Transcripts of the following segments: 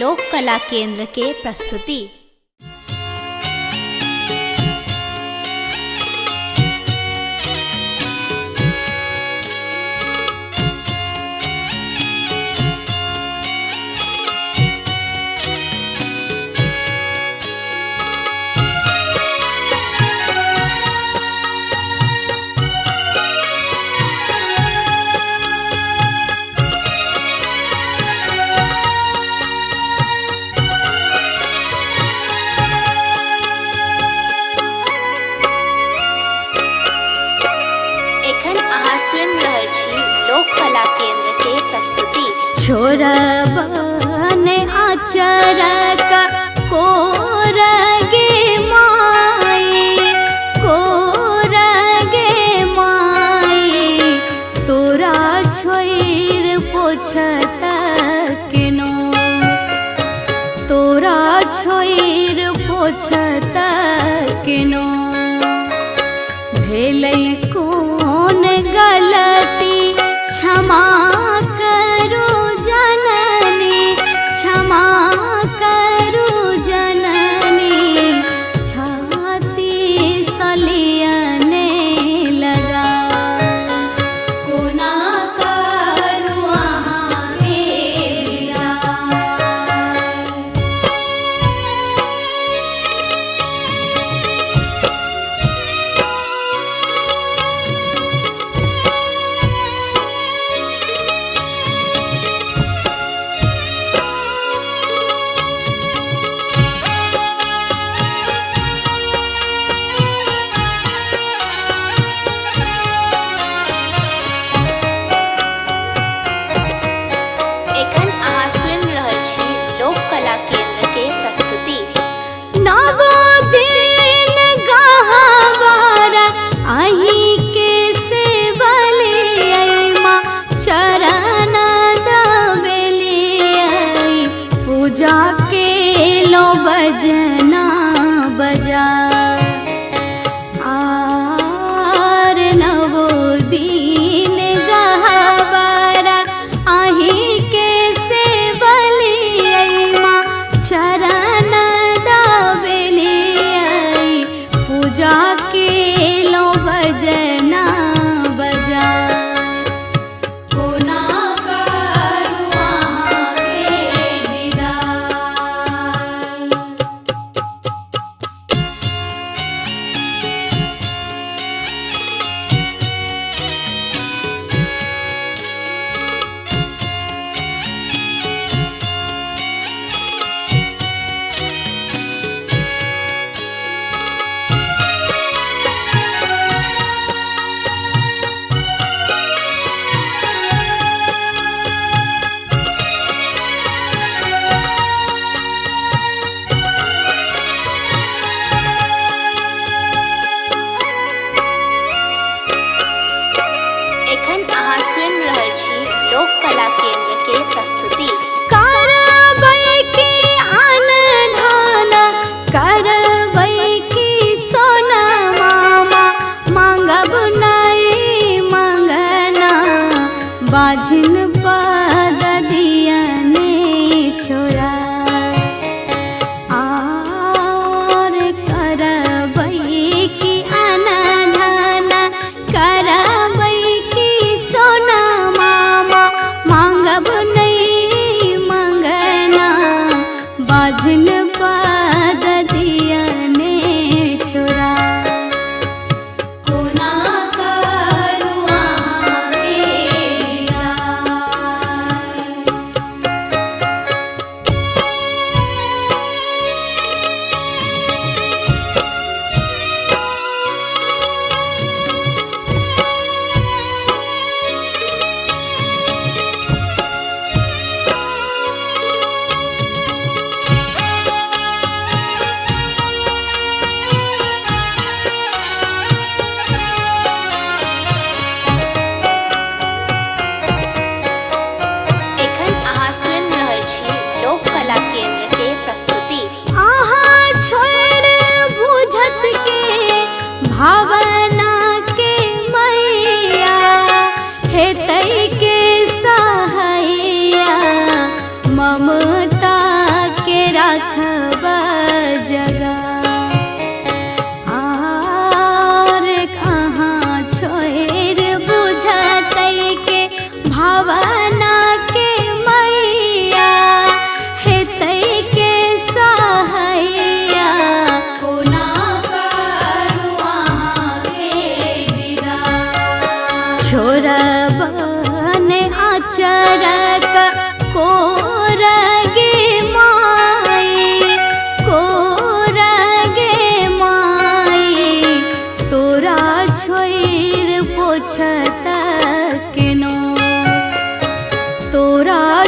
लोक कला केंद्र के प्रस्तुति। लोक कला केंद्र के प्रस्तुति। छोरबन आचर का कोरगे माई, कोरगे माई, तोरा छोइर पोछत केनो, तोरा छोइर पोछत केनो। भेलै कौन गलती क्षमा करो जननी, क्षमा करो जननी, छाती सलियने लगा। कोना करू अहाँ के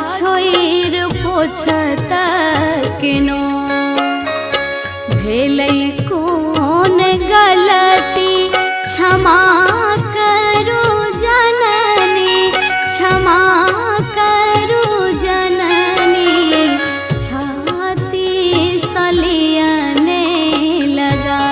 छोइर पोछत केनो भेलै कोन गलती क्षमा करू जननी क्षमा करू जननी छाती सलियने लगा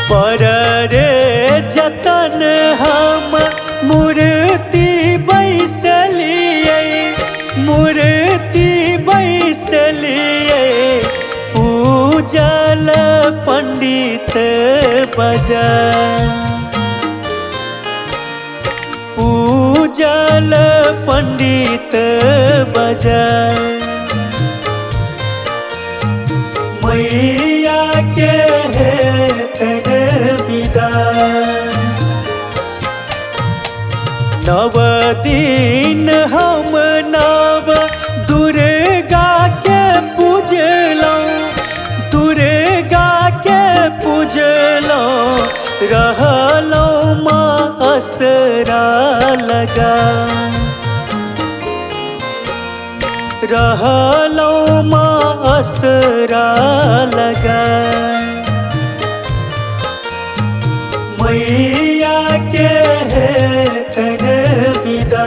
पर रे जतन हम मूर्ति बैसलिए मूर्ति बैसलिए पूजल पंडित बजा पूजल पंडित बजा मैया के नव दिन हम नव दुर्गा के पूजलौं दुर्गा के पूजलौं रहलौं माँ असरा लगा रहलौं माँ असरा लगा मैया के तन विदा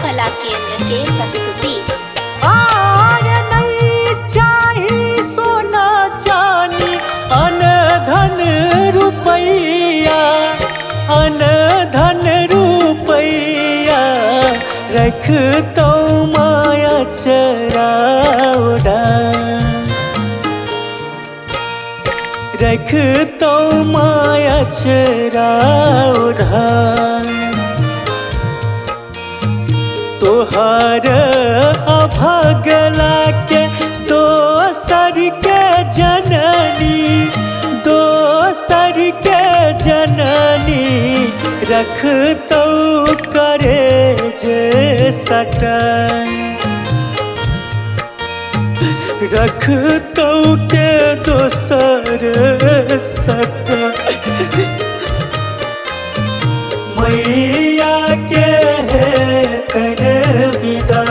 कला केंद्र के प्रस्तुति। नहीं चाहिए सोना चांदी अन धन रुपैया अन धन रुपैया रख तो माया चराउडा रख तो माया चराउडा तोहर अभगला के दोसर के जननी दोसर के जननी रख तो करे जे सटन रख तो के दोसर सटन मैया के कर विदा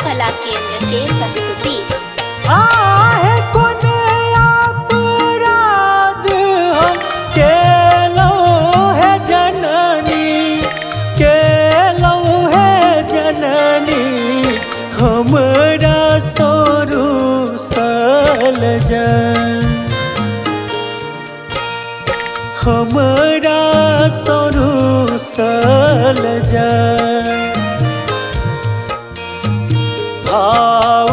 कला केंद्र के प्रस्तुति। आहे कोन अपराध हम केलौ है जननी केलौ है जननी हमरा सोरू सल जन हमरा सोरू सल जन भाव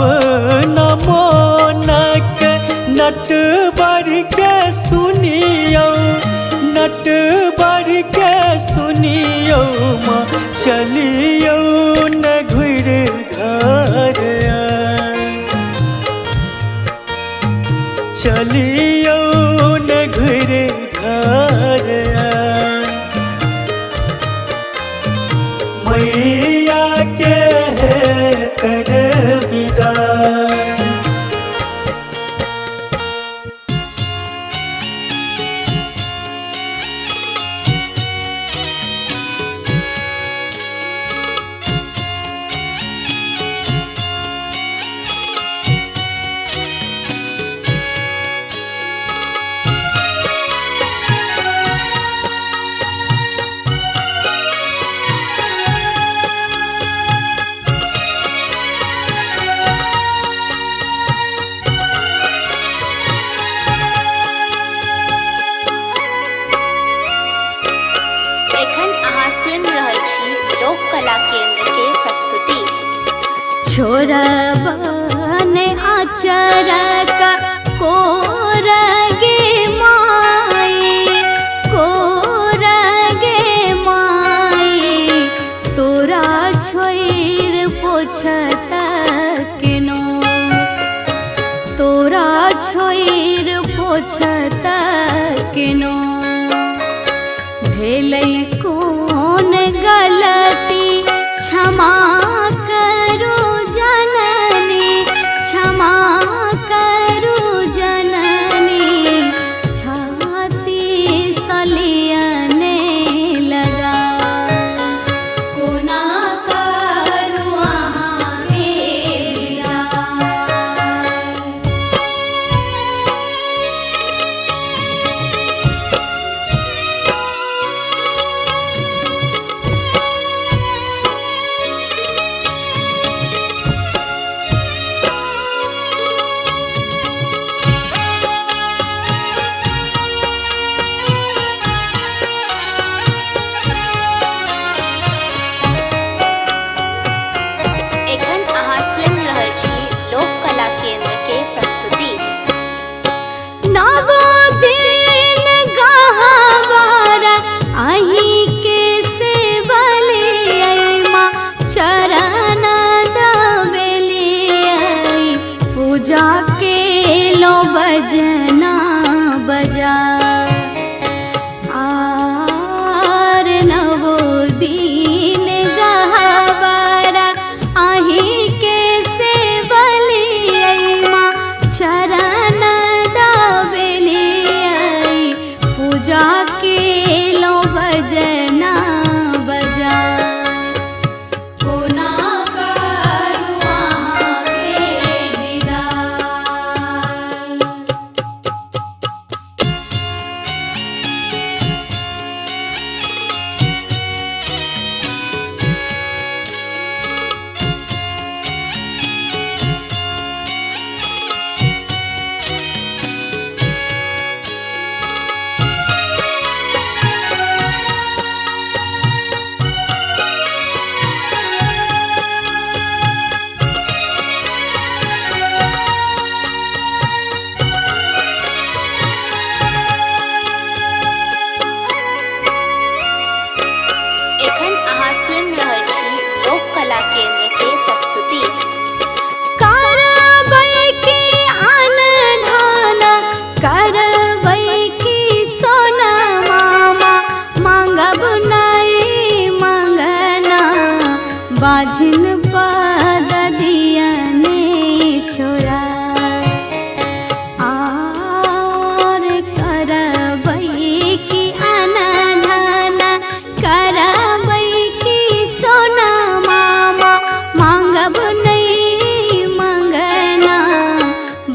नमोनक नट बढ़ के सुनियो नट बढ़ के सुनियो माँ चलियो न घुर घर चलियो न घुर घर मैया के छोरबन आचरक कोरगे माई, कोरगे माई, तोरा छोइर पोछत केनो, तोरा छोइर पोछत केनो। भेलै कोन गलती क्षमा करू जननी, क्षमा करू जननी, छाती सलियने लगा। कोना करू अहाँ के विदाई। एखन अहाँ सुनि रहल छी लोक कला केंद्र के प्रस्तुति। नवो दिन गहवार अहीं के सेवलियै माँ, चरण दबेलियै, पूजा के लो बजना बजा। आर नवो दिन गहवार अहीं के सेवलियै माँ, चरण दबेलियै, पूजा के लो बजना बजा। कोना करू अहाँ के विदाई। एखन अहाँ सुनि रहल छी लोक कला केंद्र के प्रस्तुति। करबै की अनधान, करबै की सोना मामा, मांगब नहीं मंगना, बाझिन पद दियने छोड़ा। आर करबै की अनधान, करबै की सोना मामा, मांगब नहीं मंगना,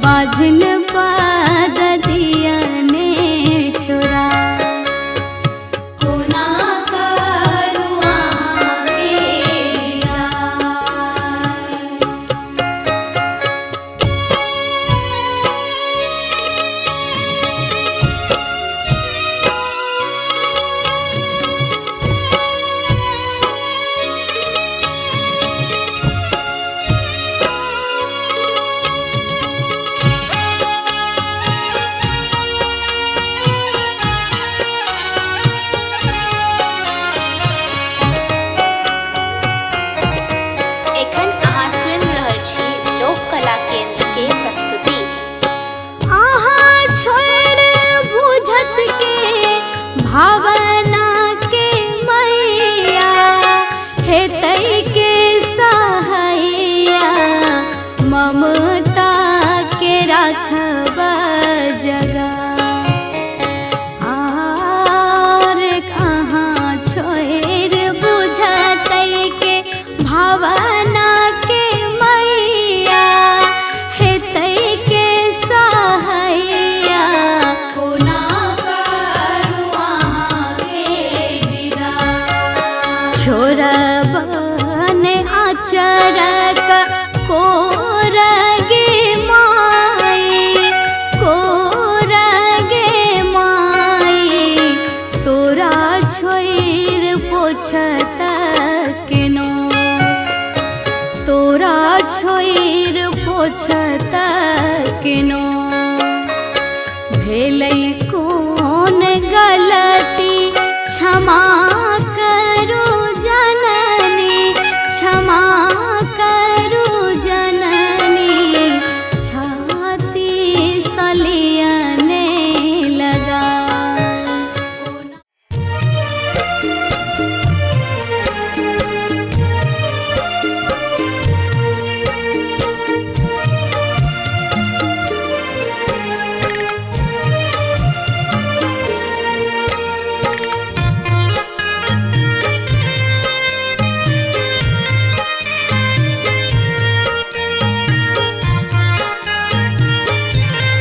बाझिन पद दियने छोड़ा। कोना करू अहाँ के विदाई। एखन अहाँ सुनि रहल छी लोक कला केंद्र के प्रस्तुति। आहाँ छोड़ बुझत के भावना के मैया, हेतै के सहैया, ममता के रखब जगा। आर कहाँ छोड़ बुझतै के भावना के मैया, हेतै के सहैया, कोना करू अहाँ के विदाई। छोरबन आचरक कोरगे माई, कोरगे माई, तोरा छोइर पोछत केनो, तोरा छोइर पोछत किनो भेलै कोन गलती क्षमा करू जननी क्षमा करू जननी छाती सलियने लगा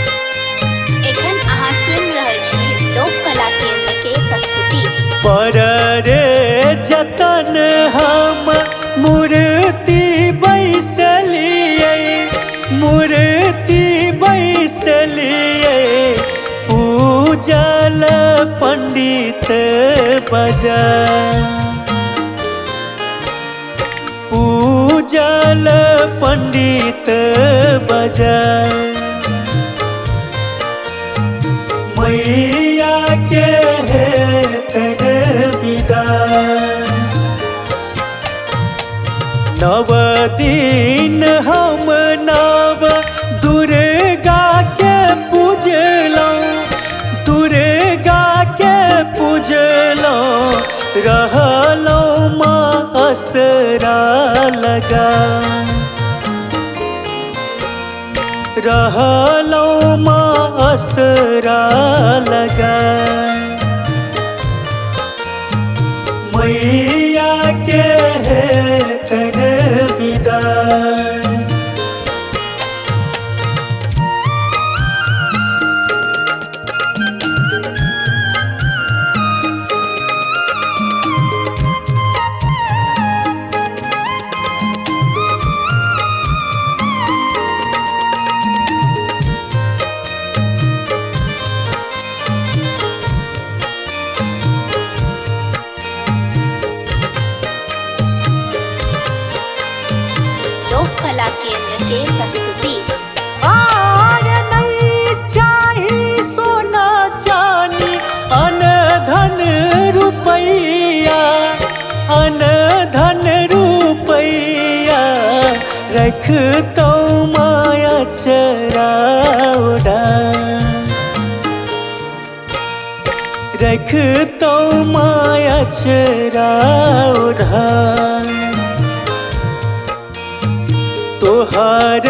एखन अहाँ सुनि रहल छी लोक कला केंद्र के प्रस्तुति। पर रे जतन हम मूर्ति बैसलिए मूर्ति बैसलिए पूजल पंडित बजा पूजल पंडित बजा मैया के हेतन विदा नव दिन हम नव दुर्गा के पूजलौं दुर्गा के पूजलौं रहलौं माँ असरा लगा रहलौं माँ असरा लगा मैया के हेतन विदा लोक कला केंद्र के प्रस्तुति। आर नहीं चाही सोना चानी अन धन रुपैया अन धन रुपैया रख तो माया चराउडा रख तो माया चराउडा तोहर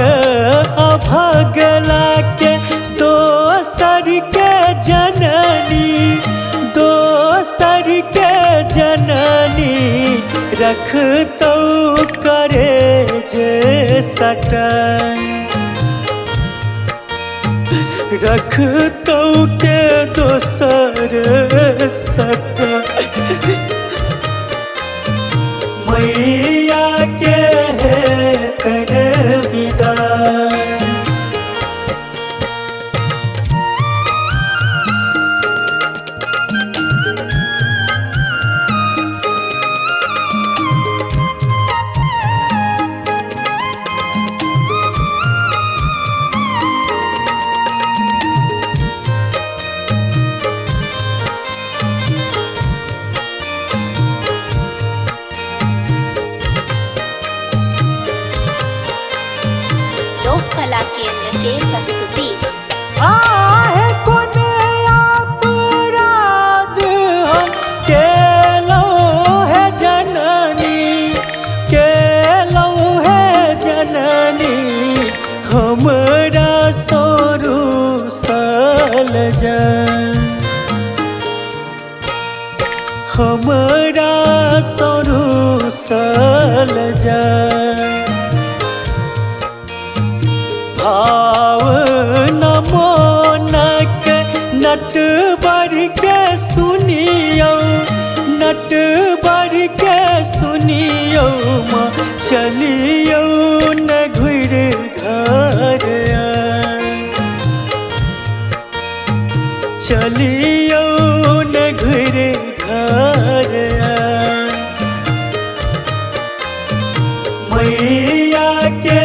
अभगला के दोसर के जननी दोसर के जननी रख तो करे जे सटन रख तो के दोसर सटन मैया के हेतन विदा लोक कला केंद्र के प्रस्तुति। आहे कोन अपराध हम केलौं है जननी केलौं है जननी हमरा सोरू सल जन हमरा सोरू सल जन भाव नमोनक नट बर के सुनियो नट बर के सुनियो माँ चलियो न घुर घर चलियो न घुर घर मैया के